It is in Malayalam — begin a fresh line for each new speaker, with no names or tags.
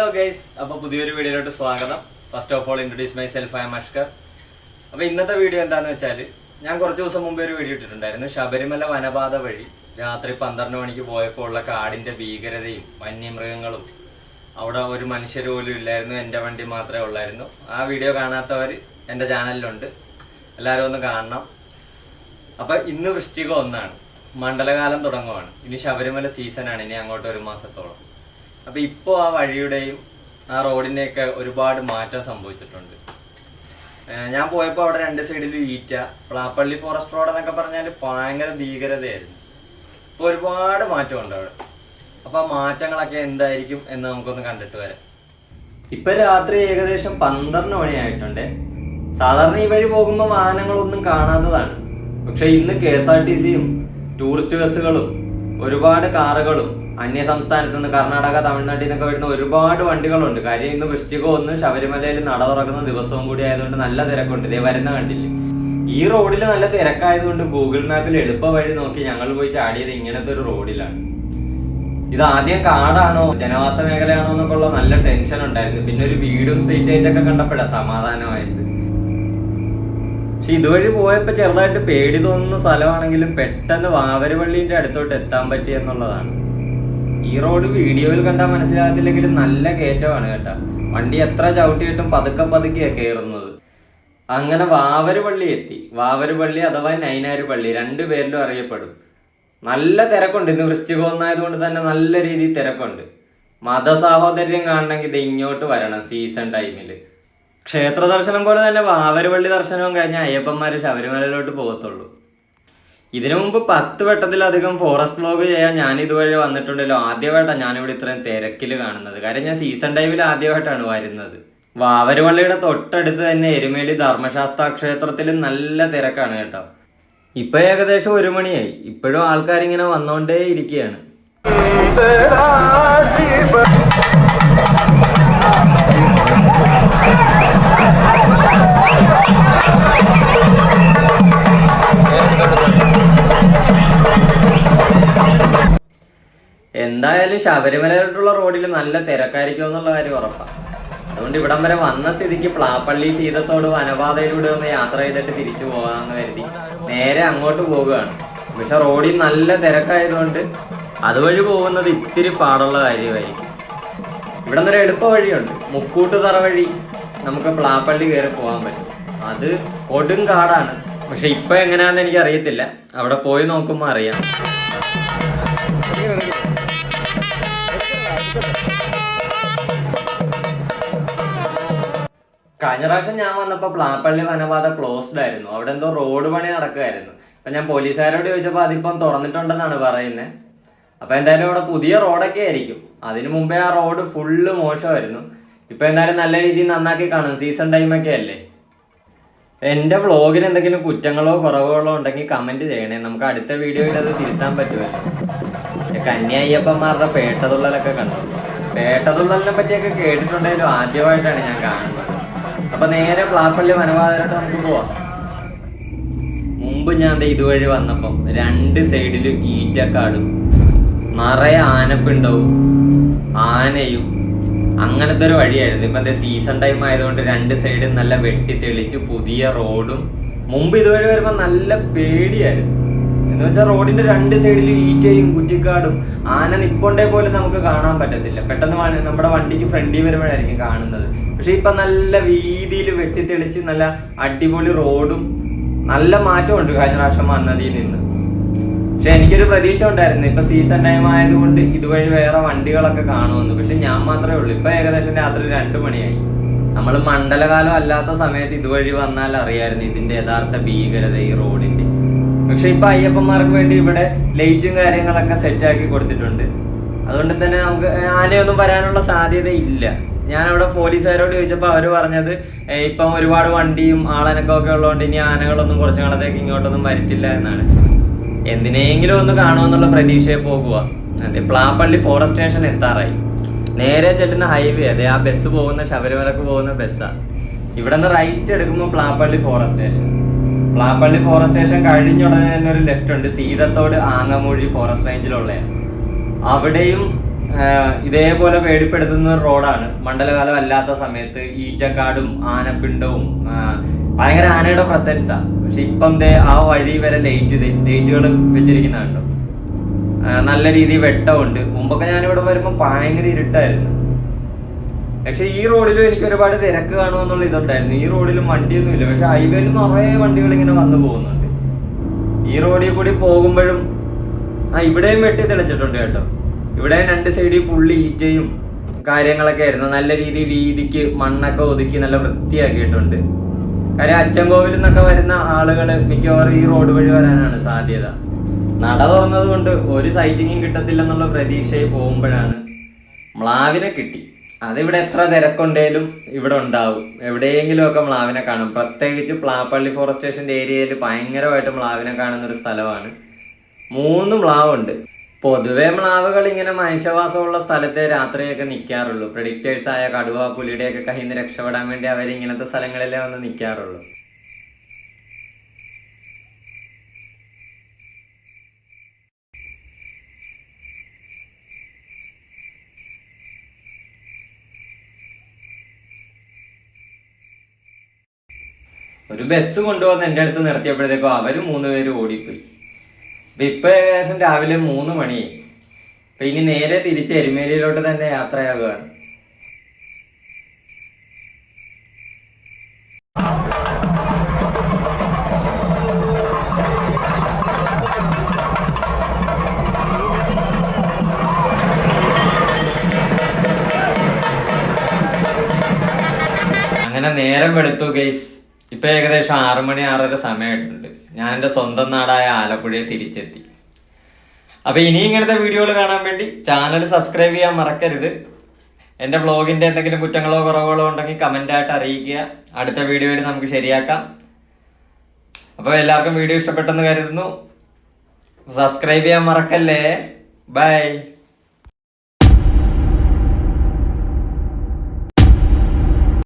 ഹലോ ഗൈസ്, അപ്പോൾ പുതിയൊരു വീഡിയോയിലോട്ട് സ്വാഗതം. First of all introduce my self, I M Ashkar. അപ്പോൾ ഇന്നത്തെ വീഡിയോ എന്താണെന്ന് വെച്ചാൽ, ഞാൻ കുറച്ച് ദിവസം മുമ്പേ ഒരു വീഡിയോ ഇട്ടിട്ടുണ്ടായിരുന്നു. ശബരിമല വനപാത വഴി രാത്രി 12 മണിക്ക് പോയപ്പോൾ ഉള്ള കാടിന്റെ ഭീകരതയും വന്യമൃഗങ്ങളും, അവിടെ ഒരു മനുഷ്യർ പോലും ഇല്ലായിരുന്നു, എൻ്റെ വണ്ടി മാത്രമേ ഉള്ളായിരുന്നു. ആ വീഡിയോ കാണാത്തവർ എൻ്റെ ചാനലിലുണ്ട്, എല്ലാവരും ഒന്ന് കാണണം. അപ്പം ഇന്ന് വൃശ്ചികം 1 മണ്ഡലകാലം തുടങ്ങുവാണ്. ഇനി ശബരിമല സീസണാണ്, ഇനി അങ്ങോട്ട് 1 മാസത്തോളം. അപ്പൊ ഇപ്പോൾ ആ വഴിയുടെയും ആ റോഡിന്റെയൊക്കെ ഒരുപാട് മാറ്റം സംഭവിച്ചിട്ടുണ്ട്. ഞാൻ പോയപ്പോൾ അവിടെ 2 സൈഡിലും ഈറ്റ, പ്ലാപ്പള്ളി ഫോറസ്റ്റ് റോഡ് എന്നൊക്കെ പറഞ്ഞാൽ ഭയങ്കര ഭീകരതയായിരുന്നു. ഇപ്പൊ ഒരുപാട് മാറ്റമുണ്ട് അവിടെ. അപ്പൊ ആ മാറ്റങ്ങളൊക്കെ എന്തായിരിക്കും എന്ന് നമുക്കൊന്ന് കണ്ടിട്ട് വരാം. ഇപ്പൊ രാത്രി ഏകദേശം 12 മണിയായിട്ടുണ്ട്. സാധാരണ ഈ വഴി പോകുമ്പോൾ വാഹനങ്ങളൊന്നും കാണാത്തതാണ്. പക്ഷെ ഇന്ന് KSRTCയും ടൂറിസ്റ്റ് ബസ്സുകളും ഒരുപാട് കാറുകളും അന്യ സംസ്ഥാനത്ത് നിന്ന്, കർണാടക, തമിഴ്നാട്ടിൽ നിന്നൊക്കെ വരുന്ന ഒരുപാട് വണ്ടികളുണ്ട്. കാര്യം ഇന്ന് വൃശ്ചികം 1 ശബരിമലയിൽ നട തുറക്കുന്ന ദിവസവും കൂടി ആയതുകൊണ്ട് നല്ല തിരക്കുണ്ട്. ഇതേ വരുന്ന കണ്ടില്ലേ. ഈ റോഡിൽ നല്ല തിരക്കായതുകൊണ്ട് ഗൂഗിൾ മാപ്പിൽ എളുപ്പ വഴി നോക്കി ഞങ്ങൾ പോയി ചാടിയത് ഇങ്ങനത്തെ ഒരു റോഡിലാണ്. ഇത് ആദ്യം കാടാണോ ജനവാസ മേഖലയാണോ എന്നൊക്കെ ഉള്ള നല്ല ടെൻഷൻ ഉണ്ടായിരുന്നു. പിന്നെ ഒരു വീടും സ്ട്രീറ്റ് ആയിട്ടൊക്കെ കണ്ടപ്പോഴാണ് സമാധാനമായത്. പക്ഷെ ഇതുവഴി പോയപ്പോ ചെറുതായിട്ട് പേടി തോന്നുന്ന സ്ഥലമാണെങ്കിലും പെട്ടെന്ന് വാവരുപള്ളീന്റെ അടുത്തോട്ട് എത്താൻ പറ്റിയെന്നുള്ളതാണ്. ഈ റോഡ് വീഡിയോയിൽ കണ്ടാൽ മനസ്സിലാകത്തില്ലെങ്കിലും നല്ല കയറ്റമാണ് കേട്ടാ. വണ്ടി എത്ര ചവിട്ടിയിട്ടും പതുക്കെ പതുക്കെയാണ് കയറുന്നത്. അങ്ങനെ വാവരുപള്ളി എത്തി. വാവരുപള്ളി അഥവാ നൈനാരുപള്ളി 2 പേരിലും അറിയപ്പെടും. നല്ല തിരക്കുണ്ട്. ഇന്ന് വൃശ്ചികം 1 ആയതുകൊണ്ട് തന്നെ നല്ല രീതിയിൽ തിരക്കുണ്ട്. മതസാഹോദര്യം കാണണമെങ്കിൽ ഇത് ഇങ്ങോട്ട് വരണം സീസൺ ടൈമിൽ. ക്ഷേത്ര ദർശനം പോലെ തന്നെ വാവരുപള്ളി ദർശനവും കഴിഞ്ഞ അയ്യപ്പന്മാര് ശബരിമലയിലോട്ട് പോകത്തുള്ളൂ. ഇതിനു മുമ്പ് 10 വട്ടത്തിലധികം ഫോറസ്റ്റ് വ്ലോഗ് ചെയ്യാൻ ഞാൻ ഇതുവഴി വന്നിട്ടുണ്ടല്ലോ. ആദ്യമായിട്ടാണ് ഞാനിവിടെ ഇത്രയും തിരക്കിൽ കാണുന്നത്. കാര്യം ഞാൻ സീസൺ ടൈമിൽ ആദ്യമായിട്ടാണ് വരുന്നത്. വാവരുപള്ളിയുടെ തൊട്ടടുത്ത് തന്നെ എരുമേലി ധർമ്മശാസ്ത്ര ക്ഷേത്രത്തിൽ നല്ല തിരക്കാണ് കേട്ടോ. ഇപ്പൊ ഏകദേശം 1 മണിയായി. ഇപ്പോഴും ആൾക്കാരിങ്ങനെ വന്നോണ്ടേ ഇരിക്കുകയാണ്. എന്തായാലും ശബരിമലയിലോട്ടുള്ള റോഡിൽ നല്ല തിരക്കായിരിക്കും എന്നുള്ള കാര്യം ഉറപ്പാണ്. അതുകൊണ്ട് ഇവിടം വരെ വന്ന സ്ഥിതിക്ക് പ്ലാപ്പള്ളി സീതത്തോട് വനപാതയിലൂടെ ഒന്ന് യാത്ര ചെയ്തിട്ട് തിരിച്ചു പോകാമെന്ന് കരുതി നേരെ അങ്ങോട്ട് പോവുകയാണ്. പക്ഷെ റോഡിൽ നല്ല തിരക്കായതുകൊണ്ട് അതുവഴി പോകുന്നത് ഇത്തിരി പാടുള്ള കാര്യമായിരിക്കും. ഇവിടെ നിന്നൊരു എളുപ്പ വഴിയുണ്ട്. മുക്കൂട്ടുതറ വഴി നമുക്ക് പ്ലാപ്പള്ളി കയറി പോകാൻ പറ്റും. അത് കൊടും കാടാണ്. പക്ഷെ ഇപ്പൊ എങ്ങനെയാണെന്ന് എനിക്ക് അറിയത്തില്ല. അവിടെ പോയി നോക്കുമ്പോൾ അറിയാം. കഴിഞ്ഞ പ്രാവശ്യം ഞാൻ വന്നപ്പോൾ പ്ലാപ്പള്ളി വനപാത ക്ലോസ്ഡ് ആയിരുന്നു. അവിടെ എന്തോ റോഡ് പണി നടക്കുമായിരുന്നു. അപ്പൊ ഞാൻ പോലീസുകാരോട് ചോദിച്ചപ്പോൾ അതിപ്പം തുറന്നിട്ടുണ്ടെന്നാണ് പറയുന്നത്. അപ്പൊ എന്തായാലും അവിടെ പുതിയ റോഡൊക്കെ ആയിരിക്കും. അതിനു മുമ്പേ ആ റോഡ് ഫുള്ള് മോശമായിരുന്നു. ഇപ്പൊ എന്തായാലും നല്ല രീതിയിൽ നന്നാക്കി കാണും. സീസൺ ടൈമൊക്കെ അല്ലേ. എൻ്റെ വ്ളോഗിന് എന്തെങ്കിലും കുറ്റങ്ങളോ കുറവുകളോ ഉണ്ടെങ്കിൽ കമന്റ് ചെയ്യണേ. നമുക്ക് അടുത്ത വീഡിയോയിൽ അത് തിരുത്താൻ പറ്റുമല്ലോ. കന്യ അയ്യപ്പന്മാരുടെ പേട്ടതുള്ളലൊക്കെ കണ്ടു. പേട്ടതുള്ളലിനെ പറ്റിയൊക്കെ കേട്ടിട്ടുണ്ടെങ്കിലും ആദ്യമായിട്ടാണ് ഞാൻ കാണുന്നത്. അപ്പൊ നേരെ പ്ലാപ്പള്ളി വനപാതയിലോട്ട് നമുക്ക് പോവാം. മുമ്പ് ഞാൻ ഇതുവഴി വന്നപ്പം 2 സൈഡിലും ഈറ്റക്കാടും നിറയെ ആനപ്പിണ്ടവും ആനയും അങ്ങനത്തെ ഒരു വഴിയായിരുന്നു. ഇപ്പൊ സീസൺ ടൈം ആയതുകൊണ്ട് 2 സൈഡും നല്ല വെട്ടി തെളിച്ച് പുതിയ റോഡും. മുമ്പ് ഇതുവഴി വരുമ്പോ നല്ല പേടിയായിരുന്നു. എന്ന് വെച്ചാൽ റോഡിന്റെ 2 സൈഡിലും ഈറ്റയും കുറ്റിക്കാടും. ആന നിപ്പുണ്ടേ പോലും നമുക്ക് കാണാൻ പറ്റത്തില്ല. പെട്ടെന്ന് നമ്മുടെ വണ്ടിക്ക് ഫ്രണ്ടിൽ വരുമ്പോഴായിരിക്കും കാണുന്നത്. പക്ഷെ ഇപ്പൊ നല്ല വീതിയിൽ വെട്ടിത്തെളിച്ച് നല്ല അടിപൊളി റോഡും നല്ല മാറ്റമുണ്ട് കഴിഞ്ഞ പ്രാവശ്യം വന്നതിൽ നിന്ന്. പക്ഷെ എനിക്കൊരു പ്രതീക്ഷ ഉണ്ടായിരുന്നു ഇപ്പൊ സീസൺ ടൈം ആയതുകൊണ്ട് ഇതുവഴി വേറെ വണ്ടികളൊക്കെ കാണുമെന്ന്. പക്ഷെ ഞാൻ മാത്രമേ ഉള്ളൂ. ഇപ്പൊ ഏകദേശം രാത്രി 2 മണിയായി. നമ്മൾ മണ്ഡലകാലം അല്ലാത്ത സമയത്ത് ഇതുവഴി വന്നാൽ അറിയായിരുന്നു ഇതിന്റെ യഥാർത്ഥ ഭീകരത ഈ റോഡിന്റെ. പക്ഷെ ഇപ്പൊ അയ്യപ്പന്മാർക്ക് വേണ്ടി ഇവിടെ ലൈറ്റും കാര്യങ്ങളൊക്കെ സെറ്റാക്കി കൊടുത്തിട്ടുണ്ട്. അതുകൊണ്ട് തന്നെ നമുക്ക് ആനയൊന്നും വരാനുള്ള സാധ്യത ഇല്ല. ഞാൻ അവിടെ പോലീസുകാരോട് ചോദിച്ചപ്പോൾ അവർ പറഞ്ഞത് ഇപ്പം ഒരുപാട് വണ്ടിയും ആളനക്കമൊക്കെ ഉള്ളതുകൊണ്ട് ഇനി ആനകളൊന്നും കുറച്ച് കാലത്തേക്ക് ഇങ്ങോട്ടൊന്നും വരത്തില്ല എന്നാണ്. എന്തിനെങ്കിലും ഒന്ന് കാണുമെന്നുള്ള പ്രതീക്ഷയെ പോകുക. അതെ, പ്ലാപ്പള്ളി ഫോറസ്റ്റ് സ്റ്റേഷൻ എത്താറായി. നേരെ ചെല്ലുന്ന ഹൈവേ അതെ, ആ ബസ് പോകുന്ന ശബരിമലക്ക് പോകുന്ന ബസ്സാണ്. ഇവിടെ നിന്ന് റൈറ്റ് എടുക്കുമ്പോൾ Plappally forest station. Plappally forest station കഴിഞ്ഞുടനെ തന്നെ ഒരു ലെഫ്റ്റ് ഉണ്ട്. സീതത്തോട് ആങ്ങമൂഴി ഫോറസ്റ്റ് റേഞ്ചിലുള്ളതാണ്. അവിടെയും ഇതേപോലെ പേടിപ്പെടുത്തുന്ന റോഡാണ്. മണ്ഡലകാലം അല്ലാത്ത സമയത്ത് ഈറ്റക്കാടും ആനപ്പിണ്ടവും ഭയങ്കര ആനയുടെ പ്രസൻസാണ്. പക്ഷെ ഇപ്പം ആ വഴി വരെ ലൈറ്റുകൾ വെച്ചിരിക്കുന്നുണ്ടോ, നല്ല രീതിയിൽ വെട്ടമുണ്ട്. മുമ്പൊക്കെ ഞാനിവിടെ വരുമ്പോൾ ഭയങ്കര ഇരുട്ടായിരുന്നു. പക്ഷെ ഈ റോഡിലും എനിക്ക് ഒരുപാട് തിരക്ക് കാണുമെന്നുള്ള ഇതുണ്ടായിരുന്നു. ഈ റോഡിലും വണ്ടിയൊന്നുമില്ല, പക്ഷെ ഹൈവേയിൽ നിറയെ വണ്ടികൾ ഇങ്ങനെ വന്നു പോകുന്നുണ്ട്. ഈ റോഡിൽ കൂടി പോകുമ്പോഴും ഇവിടെയും വെട്ടി തെളിച്ചിട്ടുണ്ട് കേട്ടോ. ഇവിടെ 2 സൈഡിൽ ഫുള്ള് ഈറ്റയും കാര്യങ്ങളൊക്കെ ആയിരുന്നു. നല്ല രീതിയിൽ വീതിക്ക് മണ്ണൊക്കെ ഒതുക്കി നല്ല വൃത്തിയാക്കിയിട്ടുണ്ട്. കാര്യം അച്ചൻകോവിൽ നിന്നൊക്കെ വരുന്ന ആളുകൾ മിക്കവാറും ഈ റോഡ് വഴി വരാനാണ് സാധ്യത. നട തുറന്നത് കൊണ്ട് ഒരു സൈറ്റിങ്ങും കിട്ടത്തില്ലെന്നുള്ള പ്രതീക്ഷയിൽ പോകുമ്പോഴാണ് മ്ലാവിനെ കിട്ടി. അതിവിടെ എത്ര തിരക്കുണ്ടേലും ഇവിടെ ഉണ്ടാവും, എവിടെയെങ്കിലും ഒക്കെ മ്ലാവിനെ കാണും. പ്രത്യേകിച്ച് പ്ലാപ്പള്ളി ഫോറസ്റ്റ് സ്റ്റേഷൻ്റെ ഏരിയയിൽ ഭയങ്കരമായിട്ട് മ്ലാവിനെ കാണുന്നൊരു സ്ഥലമാണ്. 3 മ്ലാവുണ്ട്. പൊതുവെ മ്ലാവുകൾ ഇങ്ങനെ മനുഷ്യവാസമുള്ള സ്ഥലത്തെ രാത്രിയൊക്കെ നിൽക്കാറുള്ളൂ. പ്രെഡിക്റ്റേഴ്സ് ആയ കടുവ, പുലിയുടെയൊക്കെ കയ്യിൽ നിന്ന് രക്ഷപ്പെടാൻ വേണ്ടി അവർ ഇങ്ങനത്തെ സ്ഥലങ്ങളിലേ വന്ന് നിൽക്കാറുള്ളൂ. ഒരു ബസ് കൊണ്ടുവന്ന് എൻ്റെ അടുത്ത് നിർത്തിയപ്പോഴത്തേക്കും അവർ 3 പേര് ഓടിപ്പോയി. ഇപ്പൊ ഏകദേശം രാവിലെ 3 മണിയായി. അപ്പൊ ഇനി നേരെ തിരിച്ച് എരുമേലിയിലോട്ട് തന്നെ യാത്രയാകുകയാണ്. അങ്ങനെ നേരം വെളുത്തു ഗൈസ്. ഇപ്പൊ ഏകദേശം 6 മണി 6:30 സമയമായിട്ടുണ്ട്. ഞാൻ എൻ്റെ സ്വന്തം നാടായ ആലപ്പുഴയെ തിരിച്ചെത്തി. അപ്പൊ ഇനി ഇങ്ങനത്തെ വീഡിയോകൾ കാണാൻ വേണ്ടി ചാനൽ സബ്സ്ക്രൈബ് ചെയ്യാൻ മറക്കരുത്. എൻ്റെ വ്ളോഗിന്റെ എന്തെങ്കിലും കുറ്റങ്ങളോ കുറവുകളോ ഉണ്ടെങ്കിൽ കമൻ്റായിട്ട് അറിയിക്കുക. അടുത്ത വീഡിയോയിൽ നമുക്ക് ശരിയാക്കാം. അപ്പോൾ എല്ലാവർക്കും വീഡിയോ ഇഷ്ടപ്പെട്ടെന്ന് കരുതുന്നു. സബ്സ്ക്രൈബ് ചെയ്യാൻ മറക്കല്ലേ. ബൈ.